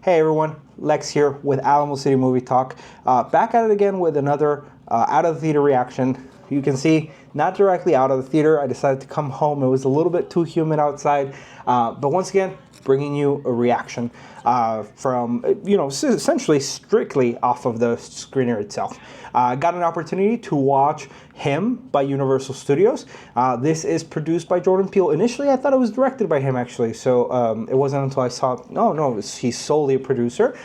Hey everyone, Lex here with Alamo City Movie Talk. Back at it again with another out of the theater reaction. You can see, not directly out of the theater. I decided to come home. It was a little bit too humid outside. But once again, bringing you a reaction from, essentially strictly off of the screener itself. I got an opportunity to watch Him by Universal Studios. This is produced by Jordan Peele. Initially, I thought it was directed by him, actually. So it wasn't until I saw, he's solely a producer.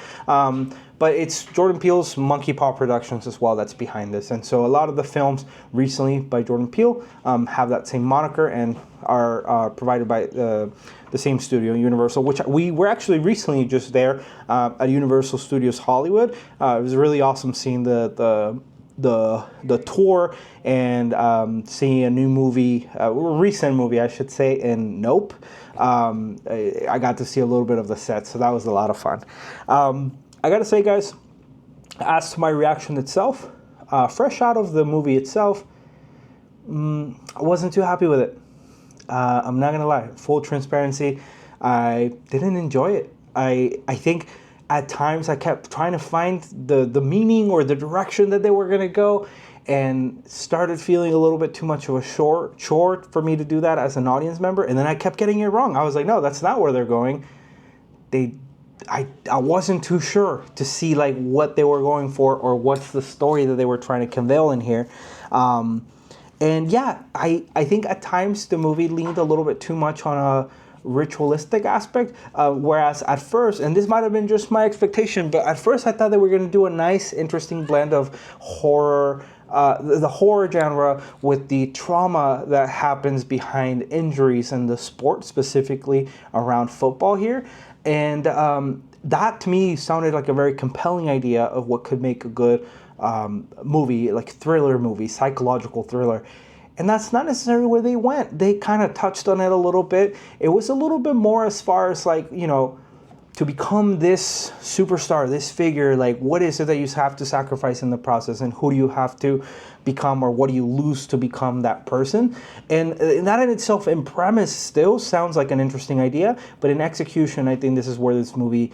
But it's Jordan Peele's Monkey Paw Productions as well that's behind this. And so a lot of the films recently by Jordan Peele have that same moniker and are provided by the same studio, Universal, which we were actually recently just there at Universal Studios Hollywood. It was really awesome seeing the tour and seeing a new movie, a recent movie, I should say, in Nope. I got to see a little bit of the set, so that was a lot of fun. I gotta say, guys, as to my reaction itself, fresh out of the movie itself, I wasn't too happy with it. I'm not gonna lie, full transparency, I didn't enjoy it. I think at times I kept trying to find the meaning or the direction that they were gonna go, and started feeling a little bit too much of a chore for me to do that as an audience member. And then I kept getting it wrong. I was like, no, that's not where they're going. I wasn't too sure to see like what they were going for or what's the story that they were trying to convey in here. And yeah, I think at times the movie leaned a little bit too much on a ritualistic aspect, whereas at first, and this might have been just my expectation, but at first I thought they were going to do a nice, interesting blend of horror, the horror genre with the trauma that happens behind injuries in the sport, specifically around football here. And that to me sounded like a very compelling idea of what could make a good movie, like thriller movie, psychological thriller. And that's not necessarily where they went. They kind of touched on it a little bit. It was a little bit more as far as like, to become this superstar, this figure, like what is it that you have to sacrifice in the process, and who do you have to become, or what do you lose to become that person? And that in itself, in premise, still sounds like an interesting idea, but in execution, I think this is where this movie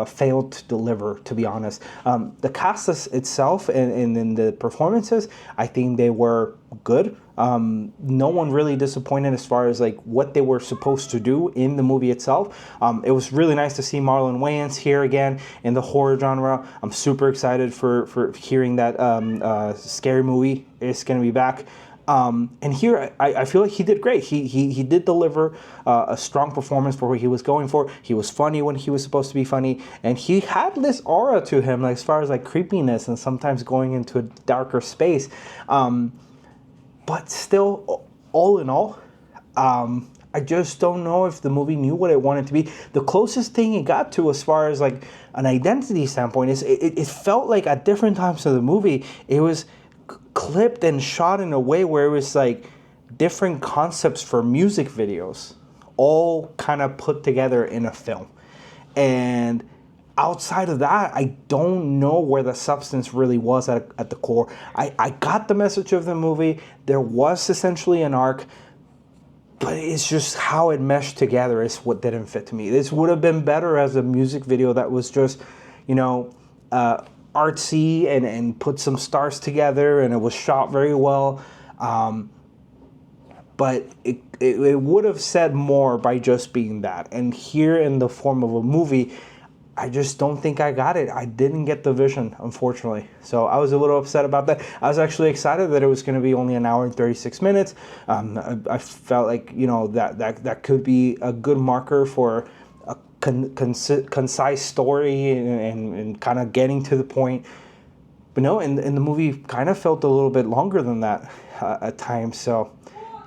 failed to deliver, to be honest. The cast itself and in the performances, I think they were good. No one really disappointed as far as like what they were supposed to do in the movie itself. It was really nice to see Marlon Wayans here again in the horror genre. I'm super excited for hearing that Scary Movie is going to be back. And here, I feel like he did great. He did deliver a strong performance for what he was going for. He was funny when he was supposed to be funny, and he had this aura to him, like as far as like creepiness and sometimes going into a darker space. But still, all in all, I just don't know if the movie knew what it wanted to be. The closest thing it got to as far as like an identity standpoint is it felt like at different times of the movie, it was clipped and shot in a way where it was like different concepts for music videos, all kind of put together in a film. And outside of that, I don't know where the substance really was at the core. I got the message of the movie. There was essentially an arc, but it's just how it meshed together is what didn't fit to me. This would have been better as a music video that was just, artsy and put some stars together, and it was shot very well. But it would have said more by just being that. And here in the form of a movie, I just don't think I got it. I didn't get the vision, unfortunately. So I was a little upset about that. I was actually excited that it was going to be only an hour and 36 minutes. I felt like, that could be a good marker for a concise story and kind of getting to the point. But no, and the movie kind of felt a little bit longer than that at times. So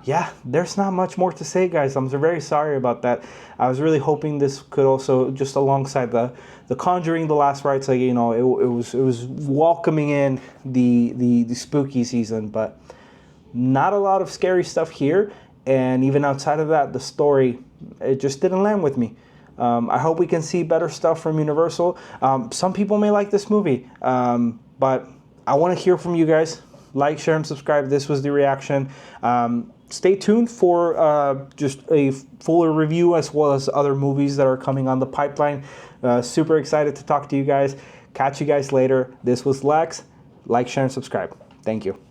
yeah, there's not much more to say, guys. I'm very sorry about that. I was really hoping this could also, just alongside the Conjuring, The Last Rites, like, it was welcoming in the spooky season, but not a lot of scary stuff here. And even outside of that, the story, it just didn't land with me. I hope we can see better stuff from Universal. Some people may like this movie, but I want to hear from you guys. like, share, and subscribe. This was the reaction. Stay tuned for just a fuller review as well as other movies that are coming on the pipeline. Super excited to talk to you guys. Catch you guys later. This was Lex. Like, share, and subscribe. Thank you.